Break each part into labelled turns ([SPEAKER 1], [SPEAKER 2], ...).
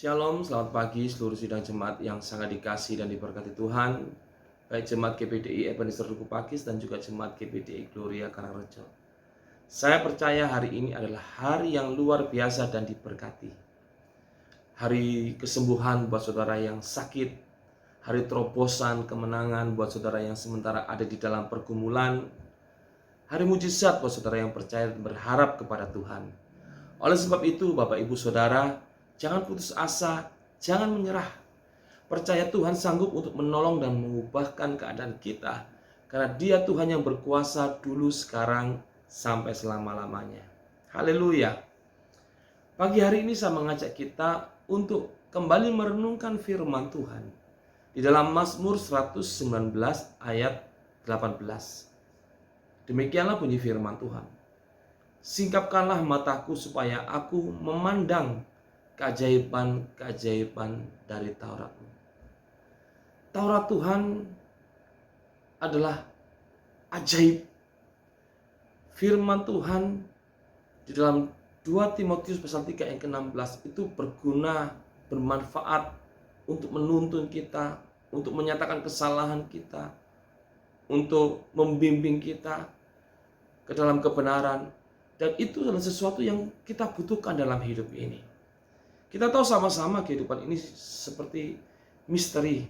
[SPEAKER 1] Shalom, selamat pagi seluruh sidang jemaat yang sangat dikasihi dan diberkati Tuhan. Baik jemaat GPDI Ebenezer Duku Pakis dan juga jemaat GPDI Gloria Karangrejo. Saya percaya hari ini adalah hari yang luar biasa dan diberkati. Hari kesembuhan buat saudara yang sakit. Hari terobosan kemenangan buat saudara yang sementara ada di dalam pergumulan. Hari mujizat buat saudara yang percaya dan berharap kepada Tuhan. Oleh sebab itu, Bapak Ibu Saudara, jangan putus asa, jangan menyerah. Percaya Tuhan sanggup untuk menolong dan mengubahkan keadaan kita. Karena Dia Tuhan yang berkuasa dulu, sekarang, sampai selama-lamanya. Haleluya. Pagi hari ini saya mengajak kita untuk kembali merenungkan firman Tuhan. Di dalam Mazmur 119 ayat 18. Demikianlah bunyi firman Tuhan. Singkapkanlah mataku supaya aku memandang keajaiban-keajaiban dari Taurat-Mu. Taurat Tuhan adalah ajaib. Firman Tuhan di dalam 2 Timotius pasal 3 ayat ke-16 itu berguna, bermanfaat untuk menuntun kita, untuk menyatakan kesalahan kita, untuk membimbing kita ke dalam kebenaran. Dan itu adalah sesuatu yang kita butuhkan dalam hidup ini. Kita tahu sama-sama kehidupan ini seperti misteri.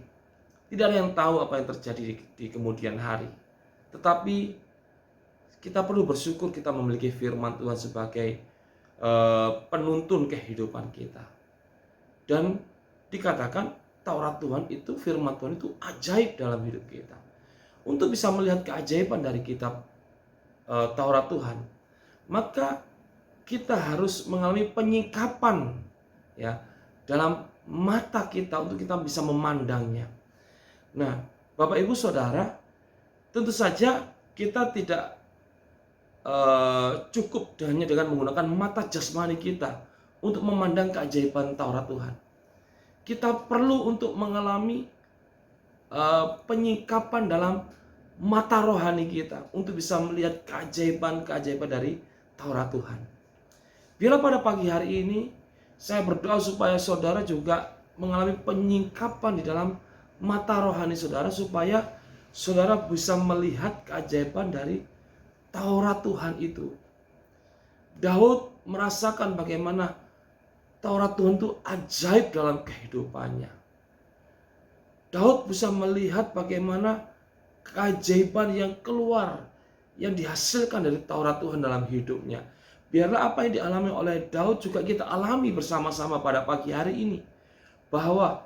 [SPEAKER 1] Tidak ada yang tahu apa yang terjadi di kemudian hari. Tetapi kita perlu bersyukur kita memiliki firman Tuhan sebagai penuntun kehidupan kita. Dan dikatakan Taurat Tuhan itu, firman Tuhan itu ajaib dalam hidup kita. Untuk bisa melihat keajaiban dari kitab Taurat Tuhan, maka kita harus mengalami penyingkapan ya dalam mata kita untuk kita bisa memandangnya. Nah, Bapak Ibu Saudara, tentu saja kita tidak cukup hanya dengan menggunakan mata jasmani kita untuk memandang keajaiban Taurat Tuhan. Kita perlu untuk mengalami penyingkapan dalam mata rohani kita untuk bisa melihat keajaiban-keajaiban dari Taurat Tuhan. Biarlah pada pagi hari ini saya berdoa supaya saudara juga mengalami penyingkapan di dalam mata rohani saudara, supaya saudara bisa melihat keajaiban dari Taurat Tuhan itu. Daud merasakan bagaimana Taurat Tuhan itu ajaib dalam kehidupannya. Daud bisa melihat bagaimana keajaiban yang keluar, yang dihasilkan dari Taurat Tuhan dalam hidupnya. Biarlah apa yang dialami oleh Daud juga kita alami bersama-sama pada pagi hari ini. Bahwa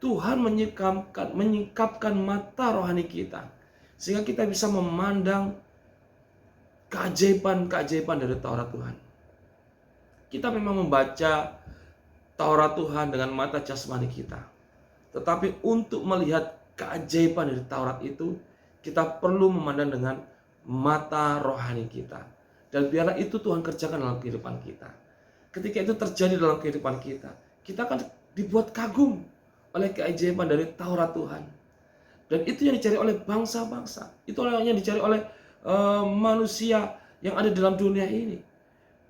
[SPEAKER 1] Tuhan menyingkapkan mata rohani kita, sehingga kita bisa memandang keajaiban-keajaiban dari Taurat Tuhan. Kita memang membaca Taurat Tuhan dengan mata jasmani kita. Tetapi untuk melihat keajaiban dari Taurat itu, kita perlu memandang dengan mata rohani kita. Dan biarlah itu Tuhan kerjakan dalam kehidupan kita. Ketika itu terjadi dalam kehidupan kita, kita akan dibuat kagum oleh keajaiban dari Taurat Tuhan. Dan itu yang dicari oleh bangsa-bangsa. Itu yang dicari oleh manusia yang ada dalam dunia ini.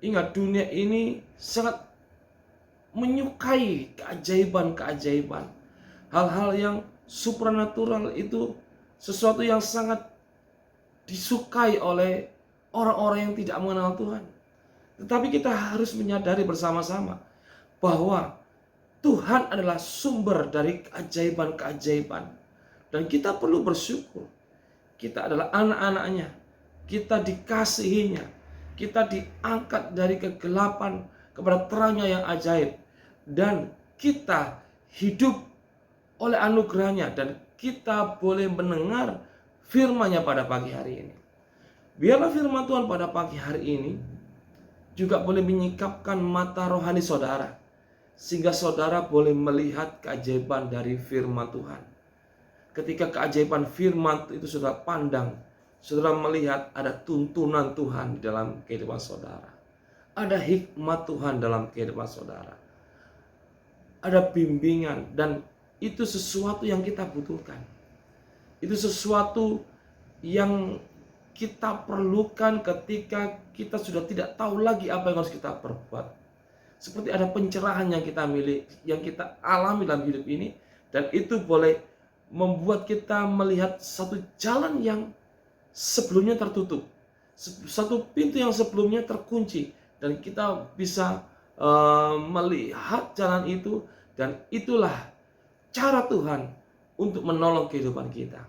[SPEAKER 1] Ingat, dunia ini sangat menyukai keajaiban-keajaiban. Hal-hal yang supranatural itu sesuatu yang sangat disukai oleh orang-orang yang tidak mengenal Tuhan. Tetapi kita harus menyadari bersama-sama bahwa Tuhan adalah sumber dari keajaiban-keajaiban. Dan kita perlu bersyukur. Kita adalah anak-anaknya. Kita dikasihinya. Kita diangkat dari kegelapan kepada terangnya yang ajaib. Dan kita hidup oleh anugerahnya. Dan kita boleh mendengar firman-Nya pada pagi hari ini. Biarlah firman Tuhan pada pagi hari ini juga boleh menyingkapkan mata rohani saudara, sehingga saudara boleh melihat keajaiban dari firman Tuhan. Ketika keajaiban firman itu saudara pandang, saudara melihat ada tuntunan Tuhan di dalam kehidupan saudara. Ada hikmat Tuhan dalam kehidupan saudara. Ada bimbingan, dan itu sesuatu yang kita butuhkan. Itu sesuatu yang kita perlukan ketika kita sudah tidak tahu lagi apa yang harus kita perbuat. seperti ada pencerahan yang kita yang kita alami dalam hidup ini, dan itu boleh membuat kita melihat satu jalan yang sebelumnya tertutup, satu pintu yang sebelumnya terkunci, dan kita bisa melihat jalan itu, dan itulah cara Tuhan untuk menolong kehidupan kita.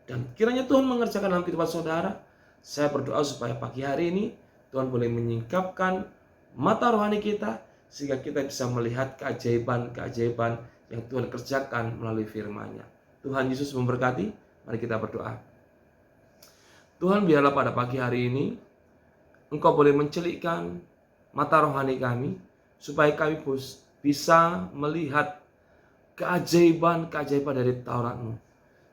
[SPEAKER 1] Dan kiranya Tuhan mengerjakan dalam kehidupan saudara. Saya berdoa supaya pagi hari ini Tuhan boleh menyingkapkan mata rohani kita, sehingga kita bisa melihat keajaiban-keajaiban yang Tuhan kerjakan melalui firman-Nya. Tuhan Yesus memberkati. Mari kita berdoa. Tuhan, biarlah pada pagi hari ini Engkau boleh mencelikkan mata rohani kami, supaya kami bisa melihat keajaiban-keajaiban dari Taurat-Mu.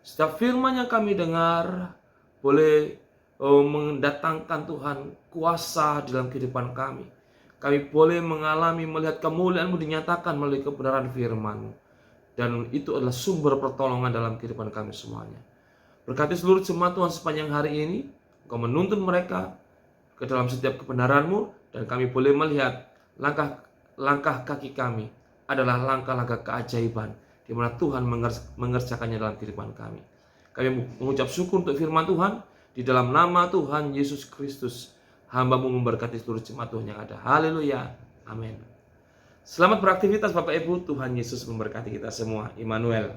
[SPEAKER 1] Setiap firman yang kami dengar boleh mendatangkan Tuhan kuasa dalam kehidupan kami. Kami boleh mengalami melihat kemuliaan-Mu dinyatakan melalui kebenaran firman-Mu. Dan itu adalah sumber pertolongan dalam kehidupan kami semuanya. Berkati seluruh jemaat Tuhan sepanjang hari ini. Engkau menuntun mereka ke dalam setiap kebenaran-Mu, dan kami boleh melihat langkah kaki kami adalah langkah-langkah keajaiban, di mana Tuhan mengerjakannya dalam kehidupan kami. Kami mengucap syukur untuk firman Tuhan. Di dalam nama Tuhan Yesus Kristus, hamba-Mu memberkati seluruh jemaat Tuhan yang ada. Haleluya. Amin. Selamat beraktivitas Bapak Ibu. Tuhan Yesus memberkati kita semua. Immanuel.